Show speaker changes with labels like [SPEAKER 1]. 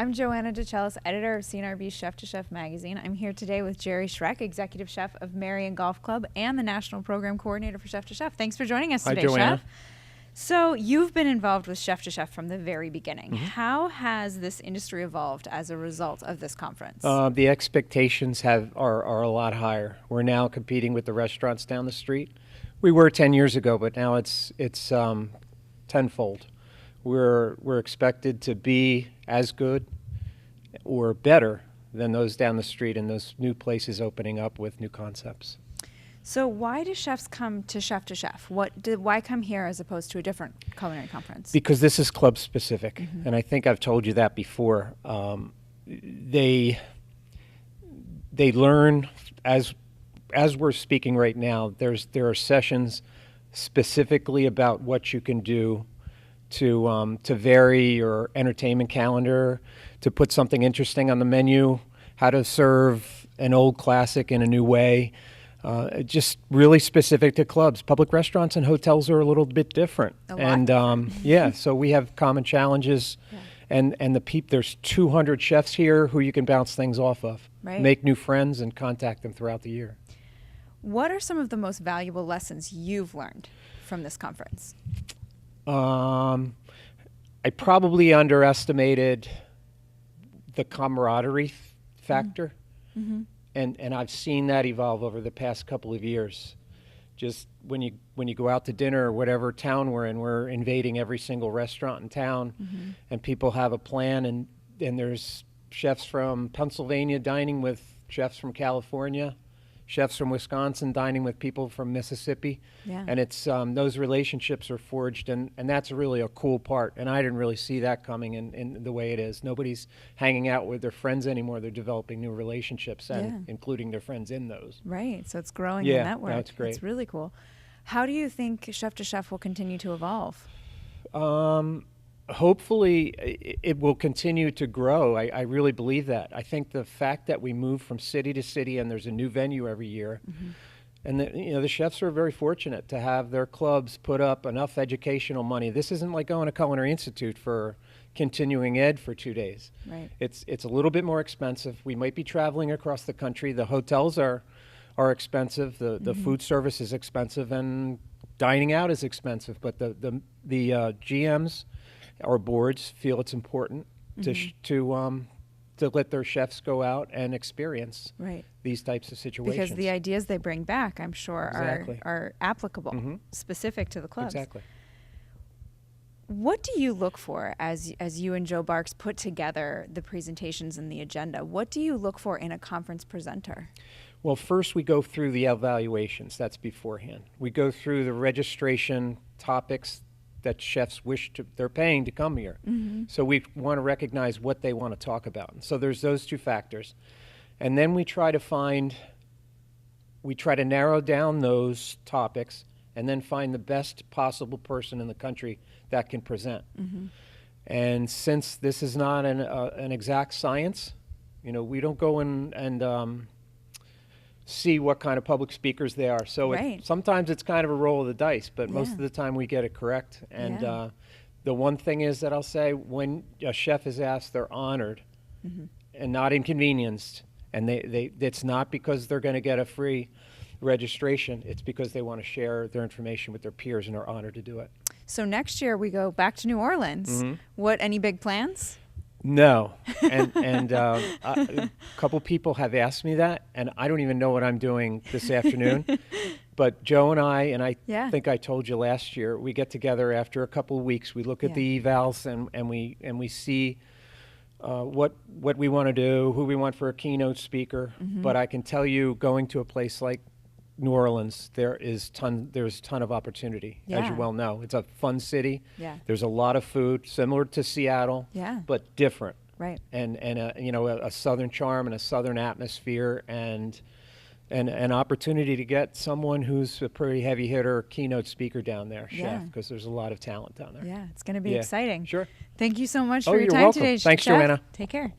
[SPEAKER 1] I'm Joanna DeCellis, editor of CNRB's Chef to Chef magazine. I'm here today with Jerry Schreck, executive chef of Marion Golf Club and the national program coordinator for Chef to Chef. Thanks for joining us today,
[SPEAKER 2] Joanna.
[SPEAKER 1] Chef. So you've been involved with Chef to Chef from the very beginning.
[SPEAKER 2] Mm-hmm.
[SPEAKER 1] How has this industry evolved as a result of this conference?
[SPEAKER 2] The expectations are a lot higher. We're now competing with the restaurants down the street. We were 10 years ago, but now it's tenfold. We're expected to be as good or better than those down the street and those new places opening up with new concepts.
[SPEAKER 1] So why do chefs come to Chef? Why come here as opposed to a different culinary conference?
[SPEAKER 2] Because this is club specific, and I think I've told you that before. They learn as we're speaking right now. There are sessions specifically about what you can do to vary your entertainment calendar, to put something interesting on the menu, how to serve an old classic in a new way. Just really specific to clubs. Public restaurants and hotels are a little bit different. So we have common challenges, and there's 200 chefs here who you can bounce things off of, make new friends, and contact them throughout the year.
[SPEAKER 1] What are some of the most valuable lessons you've learned from this conference?
[SPEAKER 2] I probably underestimated the camaraderie factor.
[SPEAKER 1] Mm-hmm.
[SPEAKER 2] And I've seen that evolve over the past couple of years. Just when you go out to dinner or whatever town we're in, we're invading every single restaurant in town, and people have a plan. And there's chefs from Pennsylvania dining with chefs from California, chefs from Wisconsin dining with people from Mississippi.
[SPEAKER 1] Yeah.
[SPEAKER 2] And it's those relationships are forged, and that's really a cool part. And I didn't really see that coming in the way it is. Nobody's hanging out with their friends anymore. They're developing new relationships and including their friends in those.
[SPEAKER 1] Right, so it's growing the network.
[SPEAKER 2] That's great.
[SPEAKER 1] It's really cool. How do you think Chef to Chef will continue to evolve?
[SPEAKER 2] Hopefully it will continue to grow. I really believe that. I think the fact that we move from city to city and there's a new venue every year, and the chefs are very fortunate to have their clubs put up enough educational money. This isn't like going to Culinary Institute for continuing ed for 2 days.
[SPEAKER 1] Right.
[SPEAKER 2] It's a little bit more expensive. We might be traveling across the country. The hotels are expensive. The food service is expensive, and dining out is expensive. But the GMs, our boards, feel it's important to let their chefs go out and experience these types of situations.
[SPEAKER 1] Because the ideas they bring back, I'm sure, are applicable, specific to the clubs.
[SPEAKER 2] Exactly.
[SPEAKER 1] What do you look for as you and Joe Barks put together the presentations and the agenda? What do you look for in a conference presenter?
[SPEAKER 2] Well, first we go through the evaluations. That's beforehand. We go through the registration topics that chefs they're paying to come here. So we want to recognize what they want to talk about. So there's those two factors. And then we try to narrow down those topics and then find the best possible person in the country that can present. And since this is not an exact science, we don't go in and see what kind of public speakers they are. So sometimes it's kind of a roll of the dice, but most of the time we get it correct. And the one thing is that I'll say, when a chef is asked, they're honored and not inconvenienced. And it's not because they're going to get a free registration. It's because they want to share their information with their peers, and are honored to do it.
[SPEAKER 1] So next year we go back to New Orleans. Any big plans?
[SPEAKER 2] No, and a couple people have asked me that, and I don't even know what I'm doing this afternoon. But Joe and I think I told you last year, we get together after a couple of weeks. We look at the evals and we see what we want to do, who we want for a keynote speaker. But I can tell you, going to a place like New Orleans, there's a ton of opportunity, as you well know. It's a fun city. There's a lot of food, similar to Seattle, but different.
[SPEAKER 1] Right.
[SPEAKER 2] And a southern charm and a southern atmosphere, and an opportunity to get someone who's a pretty heavy hitter keynote speaker down there, chef, because there's a lot of talent down there.
[SPEAKER 1] Yeah, it's going to be exciting.
[SPEAKER 2] Sure.
[SPEAKER 1] Thank you so much
[SPEAKER 2] Oh,
[SPEAKER 1] for your
[SPEAKER 2] you're
[SPEAKER 1] time
[SPEAKER 2] welcome.
[SPEAKER 1] today,
[SPEAKER 2] Thanks,
[SPEAKER 1] Chef.
[SPEAKER 2] Joanna.
[SPEAKER 1] Take care.